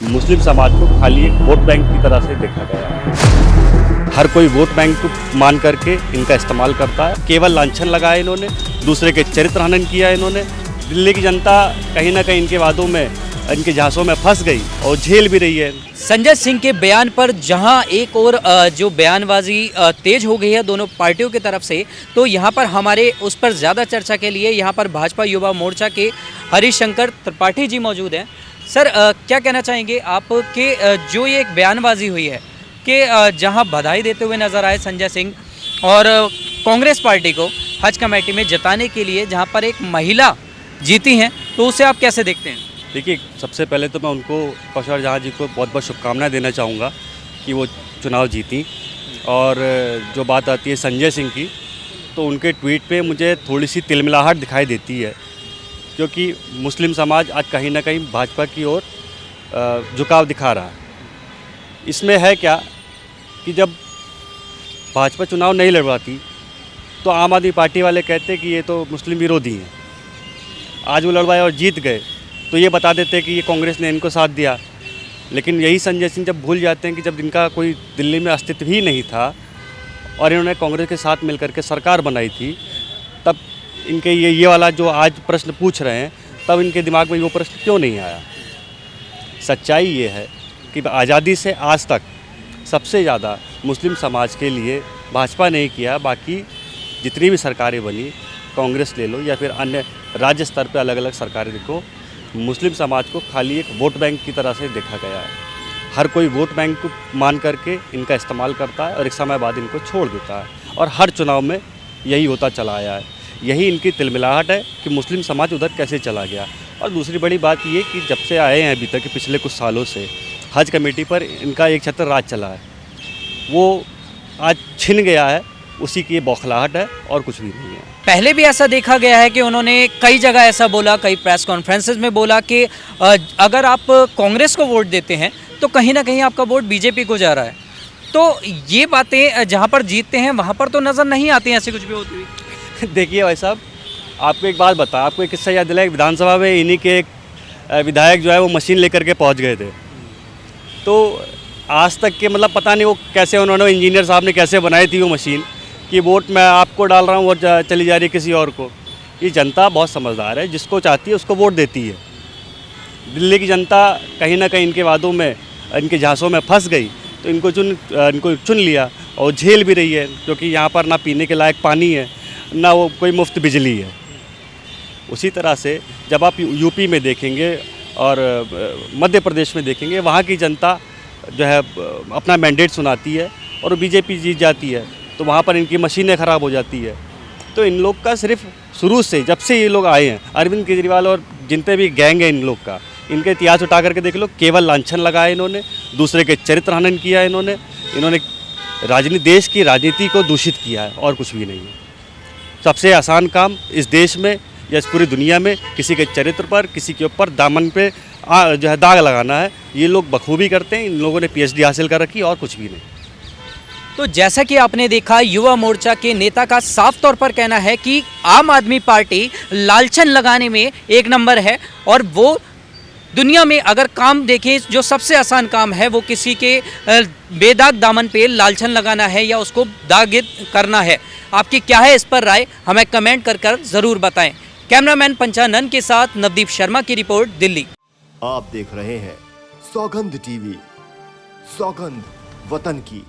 मुस्लिम समाज को खाली एक वोट बैंक की तरह से देखा गया है। हर कोई वोट बैंक को मान करके इनका इस्तेमाल करता है। केवल लांछन लगाया इन्होंने, दूसरे के चरित्र हनन किया इन्होंने। दिल्ली की जनता कहीं ना कहीं इनके वादों में, इनके झांसों में फंस गई और झेल भी रही है। संजय सिंह के बयान पर जहां एक और जो बयानबाजी तेज हो गई है दोनों पार्टियों की तरफ से, तो यहां पर हमारे उस पर ज़्यादा चर्चा के लिए यहां पर भाजपा युवा मोर्चा के हरिशंकर त्रिपाठी जी मौजूद हैं। सर, क्या कहना चाहेंगे आप कि जो ये एक बयानबाजी हुई है कि जहां बधाई देते हुए नज़र आए संजय सिंह और कांग्रेस पार्टी को हज कमेटी में जिताने के लिए जहां पर एक महिला जीती हैं, तो उसे आप कैसे देखते हैं? देखिए, सबसे पहले तो मैं उनको कौशल जहाँ जी को बहुत बहुत शुभकामनाएं देना चाहूँगा कि वो चुनाव जीती। और जो बात आती है संजय सिंह की, तो उनके ट्वीट पे मुझे थोड़ी सी तिलमिलाहट दिखाई देती है, क्योंकि मुस्लिम समाज आज कहीं ना कहीं भाजपा की ओर झुकाव दिखा रहा है। इसमें है क्या कि जब भाजपा चुनाव नहीं लड़वाती तो आम आदमी पार्टी वाले कहते कि ये तो मुस्लिम विरोधी हैं। आज वो लड़वाए और जीत गए तो ये बता देते कि ये कांग्रेस ने इनको साथ दिया। लेकिन यही संजय सिंह जब भूल जाते हैं कि जब इनका कोई दिल्ली में अस्तित्व ही नहीं था और इन्होंने कांग्रेस के साथ मिलकर के सरकार बनाई थी, तब इनके ये वाला जो आज प्रश्न पूछ रहे हैं, तब इनके दिमाग में वो प्रश्न क्यों नहीं आया। सच्चाई ये है कि आज़ादी से आज तक सबसे ज़्यादा मुस्लिम समाज के लिए भाजपा ने ही किया। बाकी जितनी भी सरकारें बनी, कांग्रेस ले लो या फिर अन्य राज्य स्तर पर अलग अलग सरकारें देखो, मुस्लिम समाज को खाली एक वोट बैंक की तरह से देखा गया है। हर कोई वोट बैंक को मान करके इनका इस्तेमाल करता है और एक समय बाद इनको छोड़ देता है। और हर चुनाव में यही होता चला आया है। यही इनकी तिलमिलाहट है कि मुस्लिम समाज उधर कैसे चला गया। और दूसरी बड़ी बात ये कि जब से आए हैं अभी तक, पिछले कुछ सालों से हज कमेटी पर इनका एक छत्र राज चला है, वो आज छिन गया है। उसी की ये बौखलाहट है और कुछ भी नहीं है। पहले भी ऐसा देखा गया है कि उन्होंने कई जगह ऐसा बोला, कई प्रेस कॉन्फ्रेंसेस में बोला कि अगर आप कांग्रेस को वोट देते हैं तो कहीं ना कहीं आपका वोट बीजेपी को जा रहा है। तो ये बातें जहां पर जीतते हैं वहां पर तो नज़र नहीं आती हैं ऐसे कुछ भी होती हुई। देखिए भाई साहब, आपको एक बात बता, आपको एक किस्सा याद दिलाया। विधानसभा में इन्हीं के एक विधायक जो है वो मशीन लेकर के पहुँच गए थे। तो आज तक के मतलब पता नहीं वो कैसे, उन्होंने इंजीनियर साहब ने कैसे बनाई थी वो मशीन कि वोट मैं आपको डाल रहा हूँ और चली जा रही है किसी और को। ये जनता बहुत समझदार है, जिसको चाहती है उसको वोट देती है। दिल्ली की जनता कहीं ना कहीं इनके वादों में, इनके झांसों में फंस गई तो इनको चुन लिया और झेल भी रही है, क्योंकि यहाँ पर ना पीने के लायक पानी है, ना वो कोई मुफ्त बिजली है। उसी तरह से जब आप यूपी में देखेंगे और मध्य प्रदेश में देखेंगे, वहाँ की जनता जो है अपना मैंडेट सुनाती है और बीजेपी जीत जाती है, तो वहाँ पर इनकी मशीनें ख़राब हो जाती है। तो इन लोग का सिर्फ शुरू से, जब से ये लोग आए हैं, अरविंद केजरीवाल और जितने भी गैंग है इन लोग का, इनका इतिहास उठा करके देख लो। केवल लांछन लगाया इन्होंने, दूसरे के चरित्र हनन किया इन्होंने देश की राजनीति को दूषित किया है और कुछ भी नहीं है। सबसे आसान काम इस देश में या इस पूरी दुनिया में किसी के चरित्र पर, किसी के ऊपर दामन पे जो है दाग लगाना है। ये लोग बखूबी करते हैं। इन लोगों ने PhD हासिल कर रखी और कुछ भी नहीं। तो जैसा कि आपने देखा, युवा मोर्चा के नेता का साफ तौर पर कहना है कि आम आदमी पार्टी लालचन लगाने में एक नंबर है और वो दुनिया में अगर काम देखें, जो सबसे आसान काम है वो किसी के बेदाग दामन पे लालचन लगाना है या उसको दागिद करना है। आपकी क्या है इस पर राय, हमें कमेंट कर ज़रूर बताएं। कैमरामैन पंचानन के साथ नवदीप शर्मा की रिपोर्ट, दिल्ली। आप देख रहे हैं सौगंध TV, सौगंध वतन की।